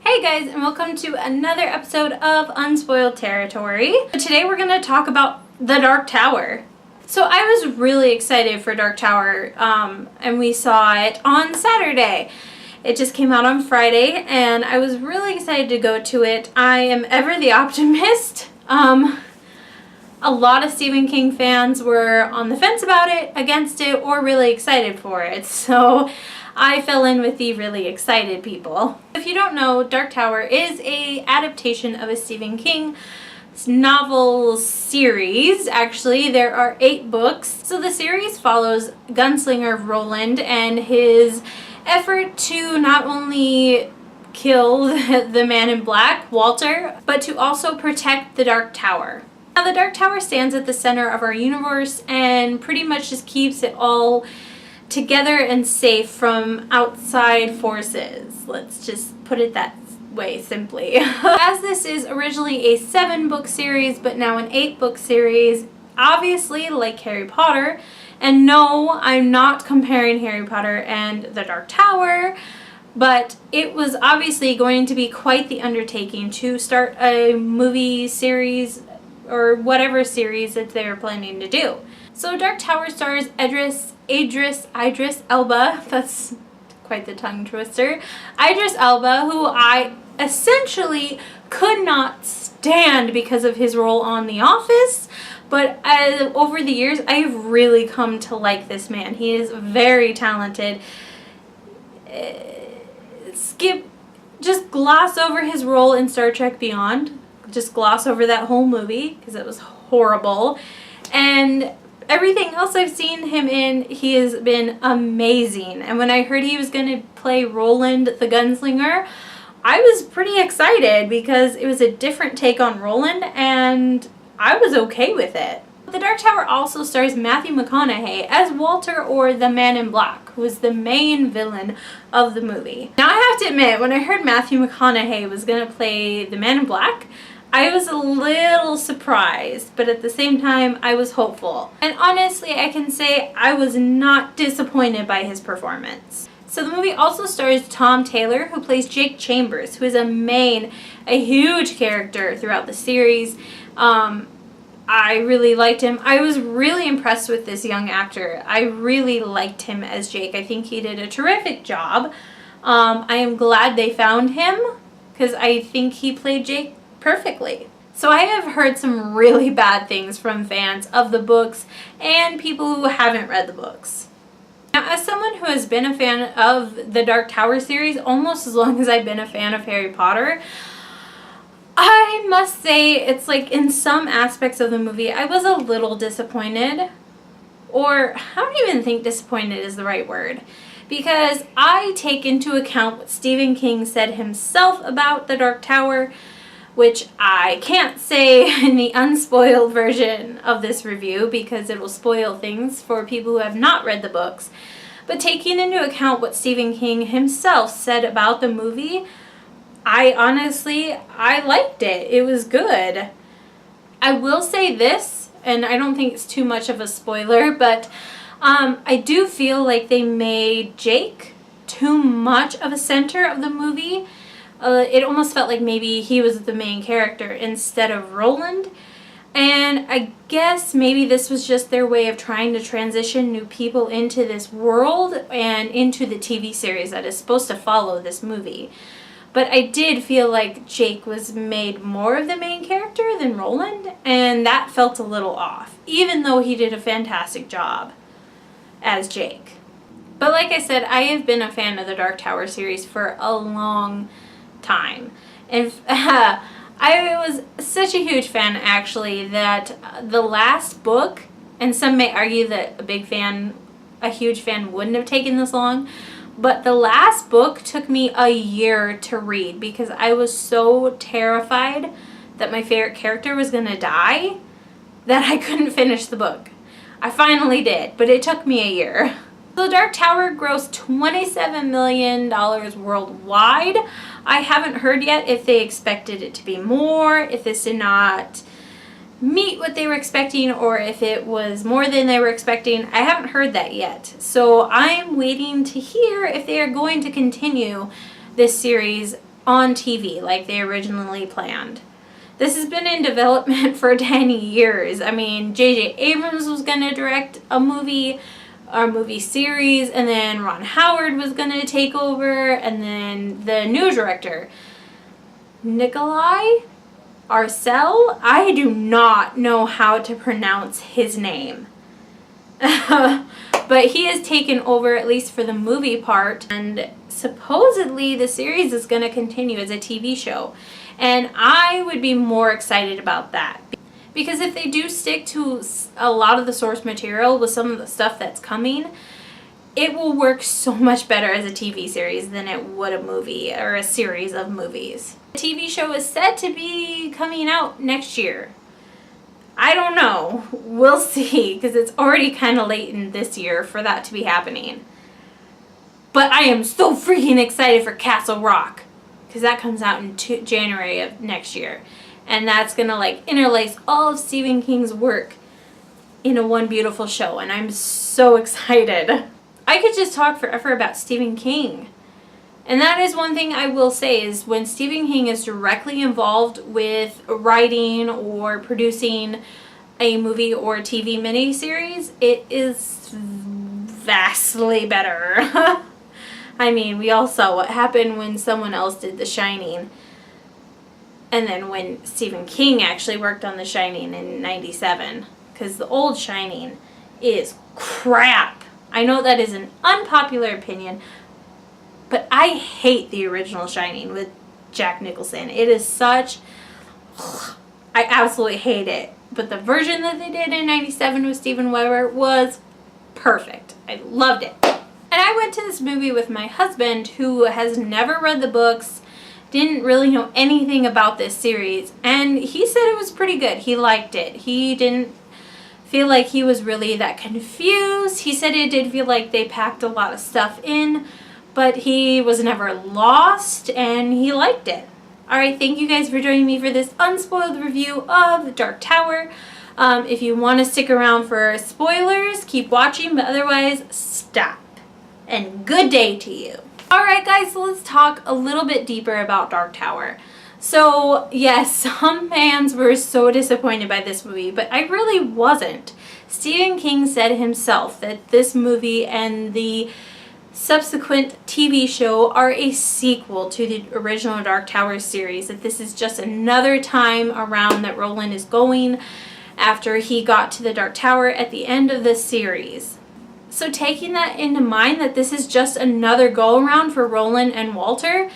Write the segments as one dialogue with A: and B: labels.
A: Hey guys, and welcome to another episode of Unspoiled Territory. Today we're going to talk about The Dark Tower. So I was really excited for Dark Tower, and we saw it on Saturday. It just came out on Friday, and I was really excited to go to it. I am ever the optimist. A lot of Stephen King fans were on the fence about it, against it, or really excited for it. So I fell in with the really excited people. If you don't know, Dark Tower is an adaptation of a Stephen King novel series. Actually, there are 8 books. So the series follows gunslinger Roland and his effort to not only kill the man in black, Walter, but to also protect the Dark Tower. Now, the Dark Tower stands at the center of our universe and pretty much just keeps it all together and safe from outside forces. Let's just put it that way simply. As this is originally a 7-book series, but now an 8-book series, obviously like Harry Potter, and no, I'm not comparing Harry Potter and the Dark Tower, but it was obviously going to be quite the undertaking to start a movie series or whatever series that they were planning to do. So Dark Tower stars Idris Elba, that's quite the tongue twister, Idris Elba, who I essentially could not stand because of his role on The Office, but over the years I've really come to like this man. He is very talented. Just gloss over his role in Star Trek Beyond. Just gloss over that whole movie because it was horrible. And everything else I've seen him in, he has been amazing. And when I heard he was going to play Roland the Gunslinger, I was pretty excited because it was a different take on Roland and I was okay with it. The Dark Tower also stars Matthew McConaughey as Walter, or the Man in Black, who is the main villain of the movie. Now I have to admit, when I heard Matthew McConaughey was going to play the Man in Black, I was a little surprised, but at the same time, I was hopeful. And honestly, I can say I was not disappointed by his performance. So the movie also stars Tom Taylor, who plays Jake Chambers, who is a huge character throughout the series. I really liked him. I was really impressed with this young actor. I really liked him as Jake. I think he did a terrific job. I am glad they found him because I think he played Jake perfectly. So I have heard some really bad things from fans of the books and people who haven't read the books. Now, as someone who has been a fan of the Dark Tower series almost as long as I've been a fan of Harry Potter, I must say it's like in some aspects of the movie I was a little disappointed, or I don't even think disappointed is the right word, because I take into account what Stephen King said himself about the Dark Tower, which I can't say in the unspoiled version of this review because it will spoil things for people who have not read the books. But taking into account what Stephen King himself said about the movie, I liked it. It was good. I will say this, and I don't think it's too much of a spoiler, but I do feel like they made Jake too much of a center of the movie. It almost felt like maybe he was the main character instead of Roland. And I guess maybe this was just their way of trying to transition new people into this world and into the TV series that is supposed to follow this movie. But I did feel like Jake was made more of the main character than Roland, and that felt a little off, even though he did a fantastic job as Jake. But like I said, I have been a fan of the Dark Tower series for a long time. And I was such a huge fan, actually, that the last book, and some may argue that a huge fan wouldn't have taken this long, but the last book took me a year to read because I was so terrified that my favorite character was going to die that I couldn't finish the book. I finally did, but it took me a year. So Dark Tower grossed $27 million worldwide. I haven't heard yet if they expected it to be more, if this did not meet what they were expecting, or if it was more than they were expecting. I haven't heard that yet. So I'm waiting to hear if they are going to continue this series on TV like they originally planned. This has been in development for 10 years. I mean, J.J. Abrams was going to direct a movie series, and then Ron Howard was going to take over, and then the new director, Nikolai Arcel, I do not know how to pronounce his name. But he has taken over, at least for the movie part, and supposedly the series is going to continue as a TV show. And I would be more excited about that. Because if they do stick to a lot of the source material with some of the stuff that's coming, it will work so much better as a TV series than it would a movie or a series of movies. The TV show is said to be coming out next year. I don't know. We'll see, because it's already kind of late in this year for that to be happening. But I am so freaking excited for Castle Rock, because that comes out in January of next year. And that's going to like interlace all of Stephen King's work in a one beautiful show. And I'm so excited. I could just talk forever about Stephen King. And that is one thing I will say, is when Stephen King is directly involved with writing or producing a movie or a TV miniseries, it is vastly better. I mean, we all saw what happened when someone else did The Shining. And then when Stephen King actually worked on The Shining in '97. Because the old Shining is crap. I know that is an unpopular opinion, but I hate the original Shining with Jack Nicholson. It is such... I absolutely hate it. But the version that they did in '97 with Steven Weber was perfect. I loved it. And I went to this movie with my husband, who has never read the books, didn't really know anything about this series, and he said it was pretty good. He liked it. He didn't feel like he was really that confused. He said it did feel like they packed a lot of stuff in, but he was never lost, and he liked it. Alright, thank you guys for joining me for this unspoiled review of The Dark Tower. If you want to stick around for spoilers, keep watching, but otherwise, stop. And good day to you. Alright guys, so let's talk a little bit deeper about Dark Tower. So, yes, some fans were so disappointed by this movie, but I really wasn't. Stephen King said himself that this movie and the subsequent TV show are a sequel to the original Dark Tower series, that this is just another time around that Roland is going after he got to the Dark Tower at the end of the series. So taking that into mind, that this is just another go-around for Roland and Walter,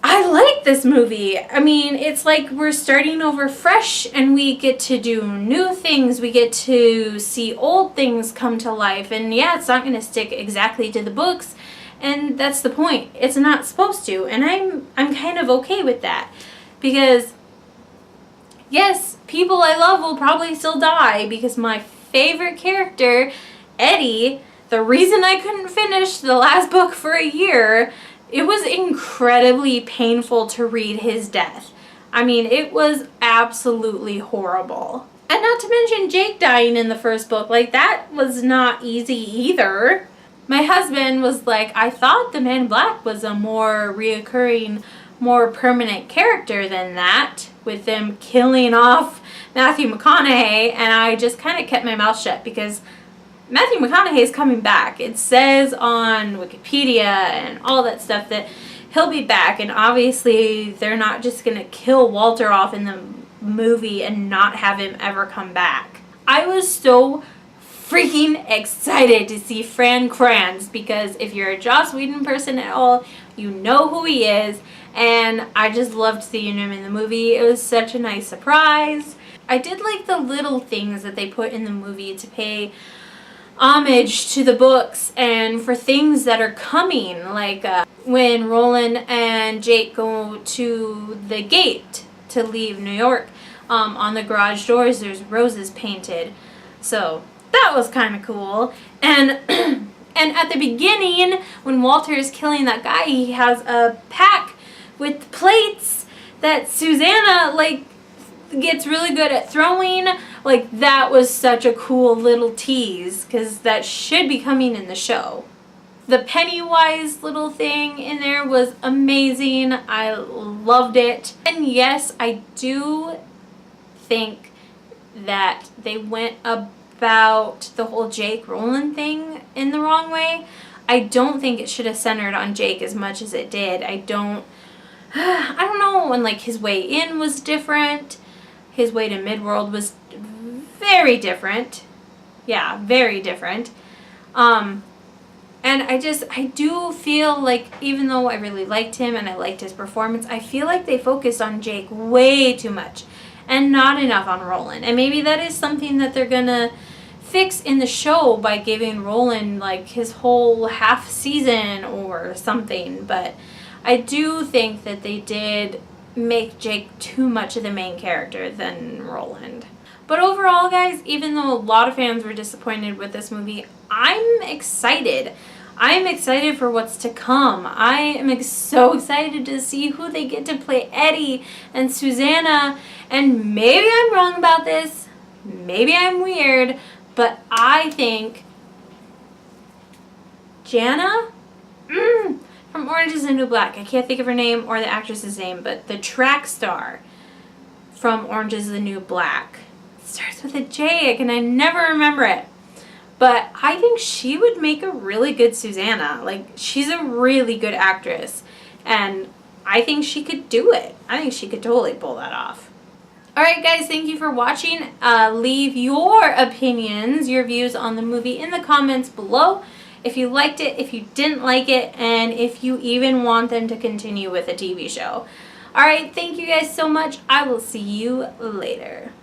A: I like this movie. I mean, it's like we're starting over fresh, and we get to do new things. We get to see old things come to life. And yeah, it's not going to stick exactly to the books, and that's the point. It's not supposed to, and I'm kind of okay with that. Because, yes, people I love will probably still die, because my favorite character, Eddie, the reason I couldn't finish the last book for a year, it was incredibly painful to read his death. I mean, it was absolutely horrible. And not to mention Jake dying in the first book. Like, that was not easy either. My husband was like, I thought the Man in Black was a more reoccurring, more permanent character than that, with them killing off Matthew McConaughey, and I just kind of kept my mouth shut, because Matthew McConaughey is coming back. It says on Wikipedia and all that stuff that he'll be back, and obviously they're not just going to kill Walter off in the movie and not have him ever come back. I was so freaking excited to see Fran Kranz, because if you're a Joss Whedon person at all, you know who he is, and I just loved seeing him in the movie. It was such a nice surprise. I did like the little things that they put in the movie to pay homage to the books and for things that are coming, like when Roland and Jake go to the gate to leave New York, on the garage doors there's roses painted, so that was kind of cool. And and at the beginning, when Walter is killing that guy, he has a pack with plates that Susanna like gets really good at throwing. Like, that was such a cool little tease, because that should be coming in the show. The Pennywise little thing in there was amazing. I loved it. And yes, I do think that they went about the whole Jake Rowland thing in the wrong way. I don't think it should have centered on Jake as much as it did. I don't know. And like his way in was different. His way to Midworld was very different. Yeah, very different. And I do feel like, even though I really liked him and I liked his performance, I feel like they focused on Jake way too much and not enough on Roland. And maybe that is something that they're gonna fix in the show by giving Roland like his whole half season or something. But I do think that they did make Jake too much of the main character than Roland. But overall, guys, even though a lot of fans were disappointed with this movie, I'm excited. I'm excited for what's to come. I am so excited to see who they get to play Eddie and Susanna. And maybe I'm wrong about this. Maybe I'm weird. But I think Jana from Orange is the New Black. I can't think of her name or the actress's name, but the track star from Orange is the New Black. Starts with a J, and I never remember it. But I think she would make a really good Susanna. Like, she's a really good actress. And I think she could do it. I think she could totally pull that off. Alright guys, thank you for watching. Leave your opinions, your views on the movie in the comments below. If you liked it, if you didn't like it, and if you even want them to continue with a TV show. Alright, thank you guys so much. I will see you later.